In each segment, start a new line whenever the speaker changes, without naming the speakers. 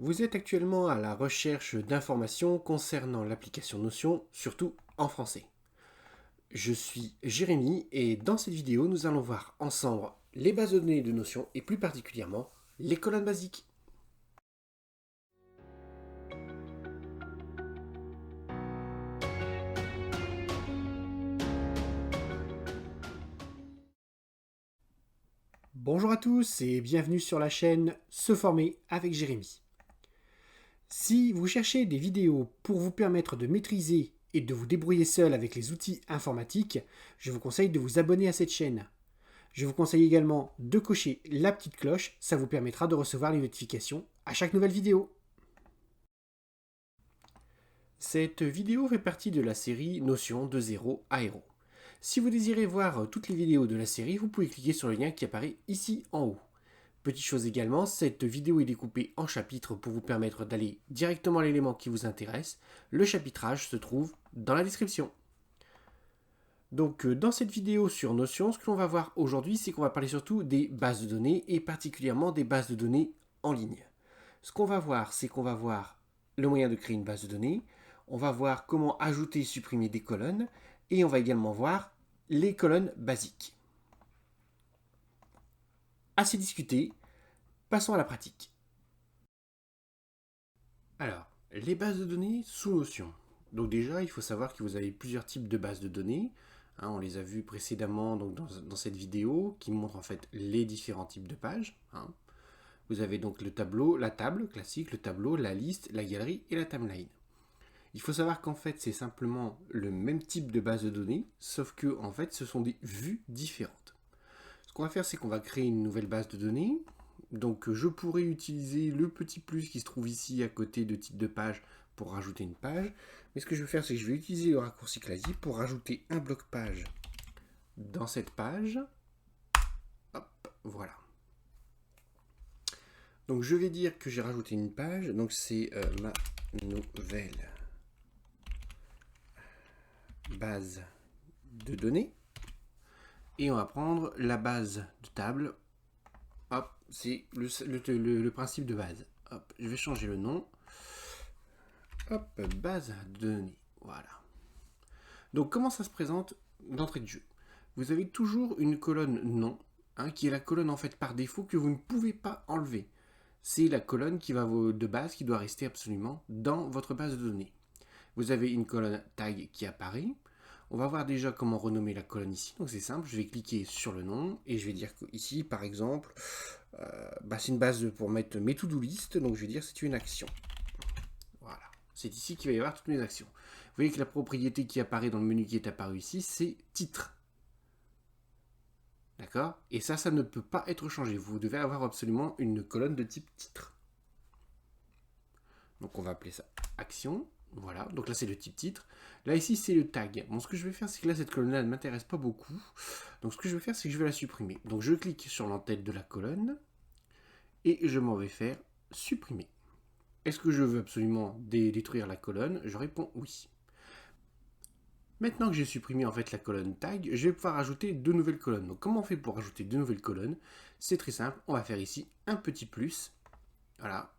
Vous êtes actuellement à la recherche d'informations concernant l'application Notion, surtout en français. Je suis Jérémy et dans cette vidéo, nous allons voir ensemble les bases de données de Notion et plus particulièrement les colonnes basiques. Bonjour à tous et bienvenue sur la chaîne Se former avec Jérémy. Si vous cherchez des vidéos pour vous permettre de maîtriser et de vous débrouiller seul avec les outils informatiques, je vous conseille de vous abonner à cette chaîne. Je vous conseille également de cocher la petite cloche, ça vous permettra de recevoir les notifications à chaque nouvelle vidéo. Cette vidéo fait partie de la série Notion de 0 à Héros. Si vous désirez voir toutes les vidéos de la série, vous pouvez cliquer sur le lien qui apparaît ici en haut. Petite chose également, cette vidéo est découpée en chapitres pour vous permettre d'aller directement à l'élément qui vous intéresse. Le chapitrage se trouve dans la description. Donc dans cette vidéo sur Notion, ce que l'on va voir aujourd'hui, c'est qu'on va parler surtout des bases de données et particulièrement des bases de données en ligne. Ce qu'on va voir, c'est qu'on va voir le moyen de créer une base de données, on va voir comment ajouter et supprimer des colonnes et on va également voir les colonnes basiques. Assez discuté, passons à la pratique. Alors, les bases de données sous Notion. Donc déjà, il faut savoir que vous avez plusieurs types de bases de données. On les a vues précédemment donc dans cette vidéo qui montre en fait les différents types de pages. Vous avez donc le tableau, la table classique, le tableau, la liste, la galerie et la timeline. Il faut savoir qu'en fait c'est simplement le même type de base de données, sauf que en fait ce sont des vues différentes. Ce qu'on va faire, c'est qu'on va créer une nouvelle base de données. Donc je pourrais utiliser le petit plus qui se trouve ici à côté de type de page pour rajouter une page. Mais ce que je vais faire, c'est que je vais utiliser le raccourci classique pour rajouter un bloc page dans cette page. Hop, voilà. Donc je vais dire que j'ai rajouté une page. Donc c'est ma nouvelle base de données. Et on va prendre la base de table. Hop, c'est le principe de base. Hop, je vais changer le nom. Hop, base de données. Voilà. Donc comment ça se présente d'entrée de jeu? Vous avez toujours une colonne nom, qui est la colonne en fait par défaut que vous ne pouvez pas enlever. C'est la colonne qui va de base qui doit rester absolument dans votre base de données. Vous avez une colonne tag qui apparaît. On va voir déjà comment renommer la colonne ici. Donc c'est simple, je vais cliquer sur le nom et je vais dire que ici par exemple, c'est une base pour mettre mes to-do list, donc je vais dire c'est une action. Voilà, c'est ici qu'il va y avoir toutes mes actions. Vous voyez que la propriété qui apparaît dans le menu qui est apparu ici, c'est titre. D'accord? Et ça ne peut pas être changé. Vous devez avoir absolument une colonne de type titre. Donc on va appeler ça action. Voilà, donc là c'est le type titre. Là ici c'est le tag. Bon, ce que je vais faire, c'est que là cette colonne-là ne m'intéresse pas beaucoup. Donc ce que je vais faire, c'est que je vais la supprimer. Donc je clique sur l'entête de la colonne et je m'en vais faire supprimer. Est-ce que je veux absolument détruire la colonne? Je réponds oui. Maintenant que j'ai supprimé en fait la colonne tag, je vais pouvoir ajouter deux nouvelles colonnes. Donc comment on fait pour ajouter deux nouvelles colonnes? C'est très simple, on va faire ici un petit plus. Voilà,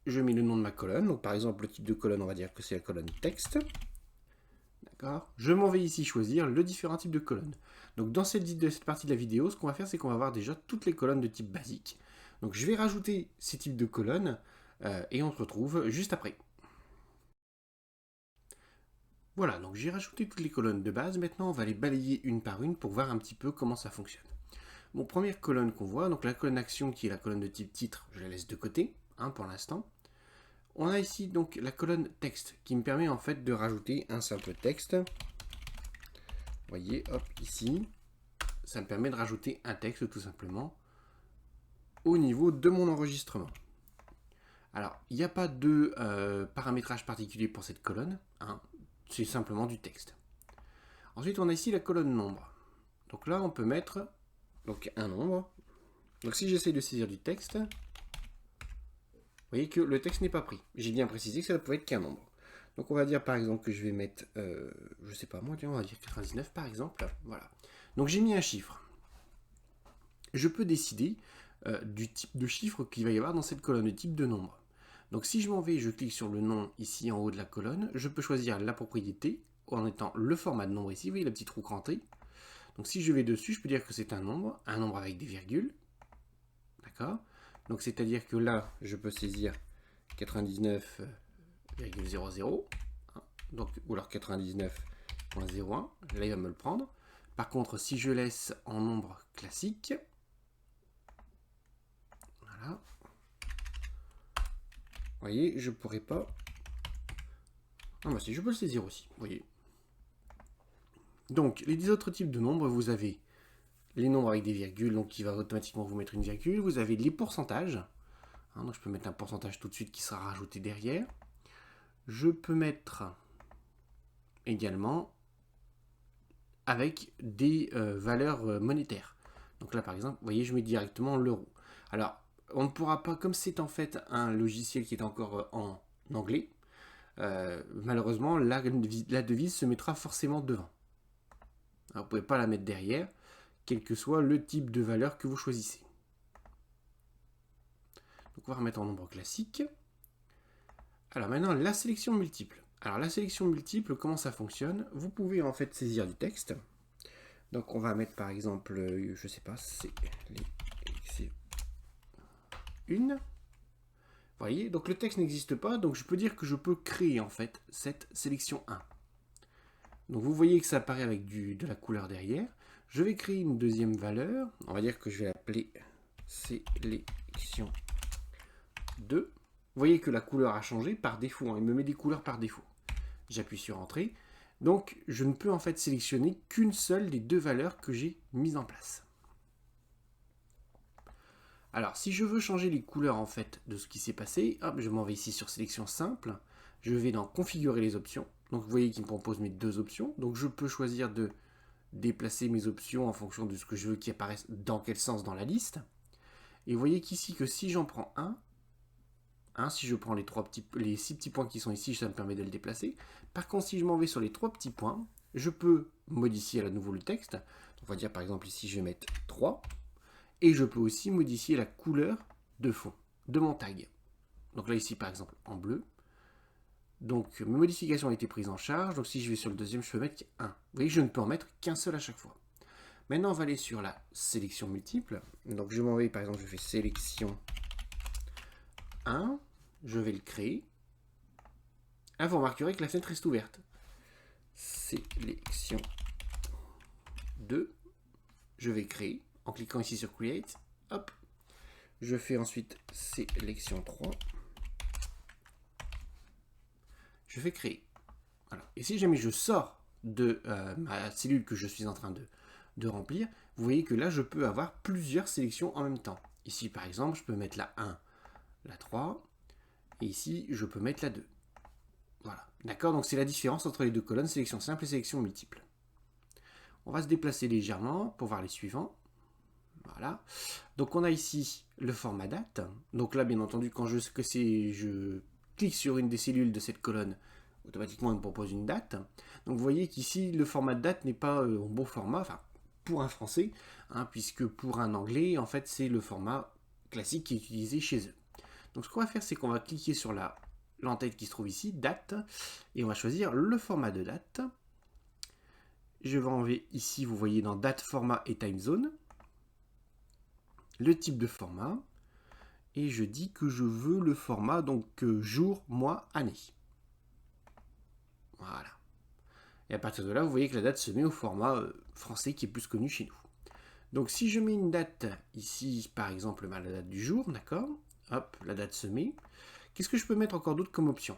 je mets le nom de ma colonne. Donc par exemple le type de colonne, on va dire que c'est la colonne texte. D'accord. Je m'en vais ici choisir le différent type de colonne. Donc dans cette partie de la vidéo, ce qu'on va faire, c'est qu'on va voir déjà toutes les colonnes de type basique. Donc je vais rajouter ces types de colonnes et on se retrouve juste après. Voilà, donc j'ai rajouté toutes les colonnes de base. Maintenant, on va les balayer une par une pour voir un petit peu comment ça fonctionne. Bon, première colonne qu'on voit, donc la colonne action qui est la colonne de type titre, je la laisse de côté pour l'instant. On a ici donc la colonne texte qui me permet en fait de rajouter un simple texte. Vous voyez, hop, ici, ça me permet de rajouter un texte tout simplement au niveau de mon enregistrement. Alors, il n'y a pas de paramétrage particulier pour cette colonne, c'est simplement du texte. Ensuite, on a ici la colonne nombre. Donc là, on peut mettre donc, un nombre. Donc si j'essaie de saisir du texte, vous voyez que le texte n'est pas pris. J'ai bien précisé que ça ne pouvait être qu'un nombre. Donc on va dire par exemple que je vais mettre, je sais pas moi, on va dire 99 par exemple. Voilà. Donc j'ai mis un chiffre. Je peux décider du type de chiffre qu'il va y avoir dans cette colonne, de type de nombre. Donc si je m'en vais, je clique sur le nom ici en haut de la colonne, je peux choisir la propriété en étant le format de nombre ici, vous voyez la petite roue crantée. Donc si je vais dessus, je peux dire que c'est un nombre avec des virgules. D'accord? Donc c'est-à-dire que là, je peux saisir 99,00, donc, ou alors 99,01, là il va me le prendre. Par contre, si je laisse en nombre classique, voilà, vous voyez, je ne pourrais pas... Ah bah si, je peux le saisir aussi, vous voyez. Donc, les 10 autres types de nombres, vous avez les nombres avec des virgules, donc qui va automatiquement vous mettre une virgule. Vous avez les pourcentages, donc je peux mettre un pourcentage tout de suite qui sera rajouté derrière. Je peux mettre également avec des valeurs monétaires. Donc là, par exemple, vous voyez, je mets directement l'euro. Alors, on ne pourra pas, comme c'est en fait un logiciel qui est encore en anglais, malheureusement, la devise se mettra forcément devant. Alors, vous ne pouvez pas la mettre derrière, quel que soit le type de valeur que vous choisissez. Donc, on va remettre en nombre classique. Alors maintenant, la sélection multiple. Alors la sélection multiple, comment ça fonctionne? Vous pouvez en fait saisir du texte. Donc on va mettre par exemple, je ne sais pas, sélection 1. Vous voyez, donc le texte n'existe pas, donc je peux dire que je peux créer en fait cette sélection 1. Donc vous voyez que ça apparaît avec de la couleur derrière. Je vais créer une deuxième valeur. On va dire que je vais l'appeler sélection 2. Vous voyez que la couleur a changé par défaut. Il me met des couleurs par défaut. J'appuie sur Entrée. Donc je ne peux en fait sélectionner qu'une seule des deux valeurs que j'ai mises en place. Alors si je veux changer les couleurs en fait de ce qui s'est passé, hop, je m'en vais ici sur sélection simple. Je vais dans configurer les options. Donc vous voyez qu'il me propose mes deux options. Donc je peux choisir de déplacer mes options en fonction de ce que je veux qui apparaisse dans quel sens dans la liste. Et vous voyez qu'ici que si j'en prends un, si je prends les 6 petits points qui sont ici, ça me permet de le déplacer. Par contre, si je m'en vais sur les 3 petits points, je peux modifier à nouveau le texte. Donc, on va dire par exemple ici, je vais mettre 3. Et je peux aussi modifier la couleur de fond de mon tag. Donc là, ici, par exemple, en bleu. Donc, mes modifications ont été prises en charge. Donc, si je vais sur le deuxième, je peux mettre 1. Vous voyez, je ne peux en mettre qu'un seul à chaque fois. Maintenant, on va aller sur la sélection multiple. Donc, je m'en vais, par exemple, je fais sélection 1. Je vais le créer. Là, vous remarquerez que la fenêtre reste ouverte. Sélection 2. Je vais créer en cliquant ici sur Create. Hop. Je fais ensuite sélection 3. Je fais créer. Voilà. Et si jamais je sors de ma cellule que je suis en train de remplir, vous voyez que là, je peux avoir plusieurs sélections en même temps. Ici, par exemple, je peux mettre la 1, la 3. Et ici, je peux mettre la 2. Voilà. D'accord? Donc, c'est la différence entre les deux colonnes, sélection simple et sélection multiple. On va se déplacer légèrement pour voir les suivants. Voilà. Donc, on a ici le format date. Donc là, bien entendu, quand je clique sur une des cellules de cette colonne, automatiquement, il me propose une date. Donc, vous voyez qu'ici, le format de date n'est pas au bon format, enfin, pour un français, puisque pour un anglais, en fait, c'est le format classique qui est utilisé chez eux. Donc ce qu'on va faire, c'est qu'on va cliquer sur l'entête qui se trouve ici, date, et on va choisir le format de date. Je vais enlever ici, vous voyez, dans date, format et time zone, le type de format, et je dis que je veux le format, donc jour, mois, année. Voilà. Et à partir de là, vous voyez que la date se met au format français qui est plus connu chez nous. Donc si je mets une date ici, par exemple, la date du jour, d'accord ? Hop, la date se met. Qu'est-ce que je peux mettre encore d'autre comme option?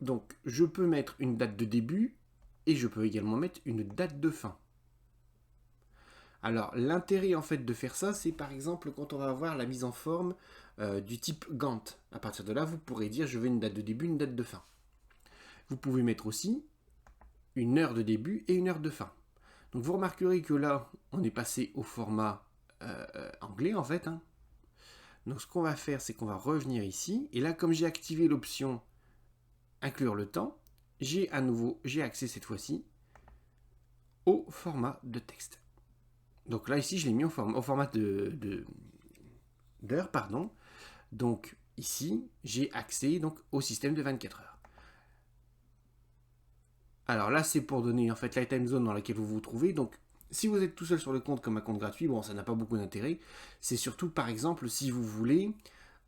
Donc, je peux mettre une date de début et je peux également mettre une date de fin. Alors, l'intérêt en fait de faire ça, c'est par exemple quand on va avoir la mise en forme du type Gantt. À partir de là, vous pourrez dire je veux une date de début, une date de fin. Vous pouvez mettre aussi une heure de début et une heure de fin. Donc, vous remarquerez que là, on est passé au format anglais en fait. Donc ce qu'on va faire, c'est qu'on va revenir ici. Et là, comme j'ai activé l'option inclure le temps, j'ai accès cette fois-ci au format de texte. Donc là, ici, je l'ai mis au format d'heure, pardon. Donc ici, j'ai accès donc au système de 24 heures. Alors là, c'est pour donner en fait la time zone dans laquelle vous vous trouvez. Donc, si vous êtes tout seul sur le compte comme un compte gratuit, bon, ça n'a pas beaucoup d'intérêt. C'est surtout, par exemple, si vous voulez,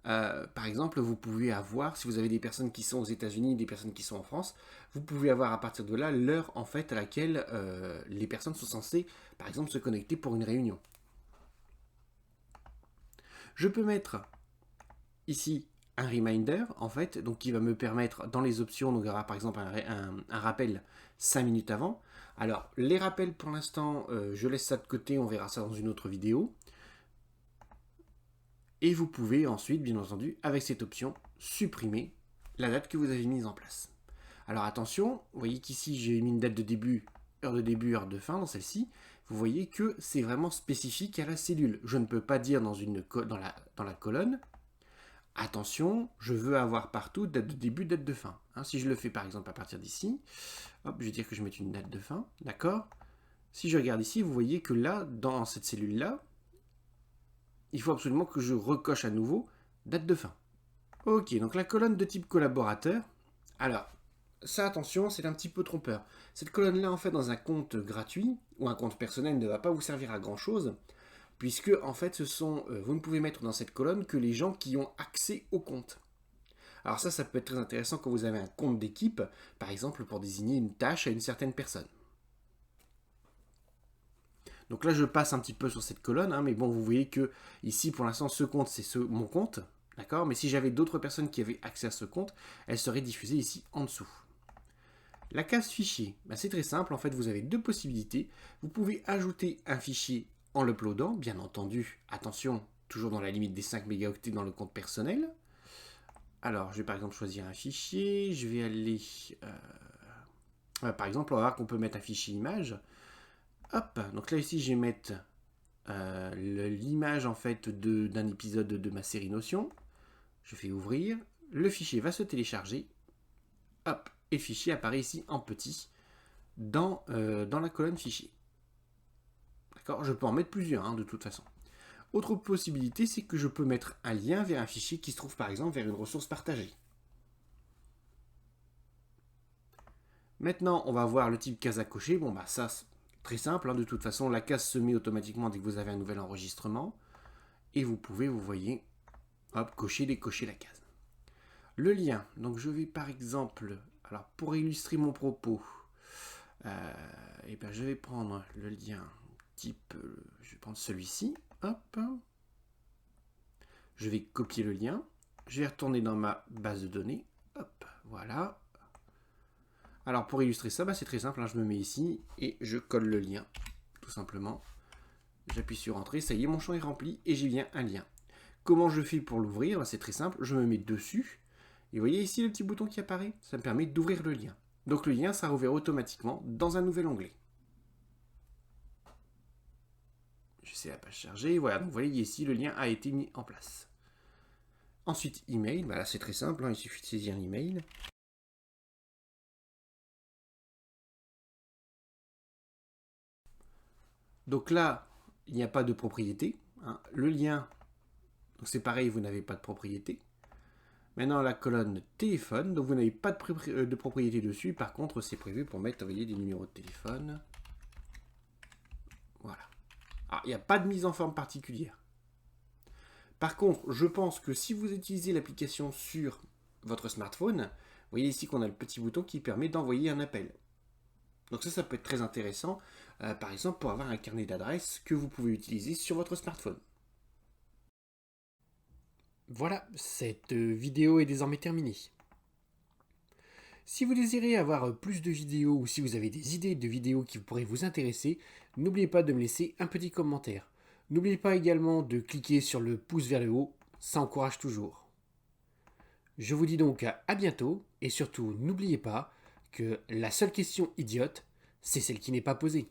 par exemple, vous pouvez avoir, si vous avez des personnes qui sont aux États-Unis, des personnes qui sont en France, vous pouvez avoir à partir de là l'heure en fait à laquelle les personnes sont censées, par exemple, se connecter pour une réunion. Je peux mettre ici un reminder en fait, donc qui va me permettre dans les options, donc il y aura par exemple un rappel 5 minutes avant. Alors les rappels pour l'instant, je laisse ça de côté, on verra ça dans une autre vidéo. Et vous pouvez ensuite, bien entendu, avec cette option, supprimer la date que vous avez mise en place. Alors attention, vous voyez qu'ici j'ai mis une date de début, heure de fin dans celle-ci. Vous voyez que c'est vraiment spécifique à la cellule. Je ne peux pas dire dans la colonne, attention, je veux avoir partout date de début, date de fin. Si je le fais par exemple à partir d'ici, hop, je vais dire que je mets une date de fin, d'accord? Si je regarde ici, vous voyez que là, dans cette cellule-là, il faut absolument que je recoche à nouveau date de fin. Ok, donc la colonne de type collaborateur. Alors, ça attention, c'est un petit peu trompeur. Cette colonne-là, en fait, dans un compte gratuit ou un compte personnel ne va pas vous servir à grand-chose, puisque, en fait, vous ne pouvez mettre dans cette colonne que les gens qui ont accès au compte. Alors ça peut être très intéressant quand vous avez un compte d'équipe, par exemple pour désigner une tâche à une certaine personne. Donc là, je passe un petit peu sur cette colonne, mais bon, vous voyez que ici, pour l'instant, ce compte, c'est mon compte, d'accord? Mais si j'avais d'autres personnes qui avaient accès à ce compte, elles seraient diffusées ici en dessous. La case fichier, c'est très simple, en fait, vous avez deux possibilités. Vous pouvez ajouter un fichier en l'uploadant, bien entendu, attention, toujours dans la limite des 5 mégaoctets dans le compte personnel. Alors, je vais par exemple choisir un fichier, je vais aller... par exemple, on va voir qu'on peut mettre un fichier image. Hop, donc là ici je vais mettre l'image en fait d'un épisode de ma série Notion. Je fais ouvrir, le fichier va se télécharger. Hop, et le fichier apparaît ici en petit dans la colonne fichier. D'accord, je peux en mettre plusieurs de toute façon. Autre possibilité, c'est que je peux mettre un lien vers un fichier qui se trouve par exemple vers une ressource partagée. Maintenant, on va voir le type case à cocher. Bon, ça, très simple, de toute façon, la case se met automatiquement dès que vous avez un nouvel enregistrement. Et vous pouvez, vous voyez, hop, cocher, décocher la case. Le lien, donc je vais par exemple, alors pour illustrer mon propos, je vais prendre le lien type, je vais prendre celui-ci, hop. Je vais copier le lien, je vais retourner dans ma base de données, hop, voilà. Alors pour illustrer ça, c'est très simple, je me mets ici et je colle le lien, tout simplement. J'appuie sur Entrée, ça y est, mon champ est rempli et j'ai bien un lien. Comment je fais pour l'ouvrir? C'est très simple, je me mets dessus. Et vous voyez ici le petit bouton qui apparaît? Ça me permet d'ouvrir le lien. Donc le lien sera ouvert automatiquement dans un nouvel onglet. J'essaie la page chargée, voilà, donc vous voyez ici le lien a été mis en place. Ensuite, email, là c'est très simple, il suffit de saisir l'email. Donc là, il n'y a pas de propriété. Le lien, c'est pareil, vous n'avez pas de propriété. Maintenant, la colonne téléphone, donc vous n'avez pas de propriété dessus. Par contre, c'est prévu pour mettre, vous voyez, des numéros de téléphone. Voilà. Alors, il n'y a pas de mise en forme particulière. Par contre, je pense que si vous utilisez l'application sur votre smartphone, vous voyez ici qu'on a le petit bouton qui permet d'envoyer un appel. Donc ça peut être très intéressant, par exemple pour avoir un carnet d'adresses que vous pouvez utiliser sur votre smartphone. Voilà, cette vidéo est désormais terminée. Si vous désirez avoir plus de vidéos ou si vous avez des idées de vidéos qui pourraient vous intéresser, n'oubliez pas de me laisser un petit commentaire. N'oubliez pas également de cliquer sur le pouce vers le haut, ça encourage toujours. Je vous dis donc à bientôt et surtout n'oubliez pas que la seule question idiote, c'est celle qui n'est pas posée.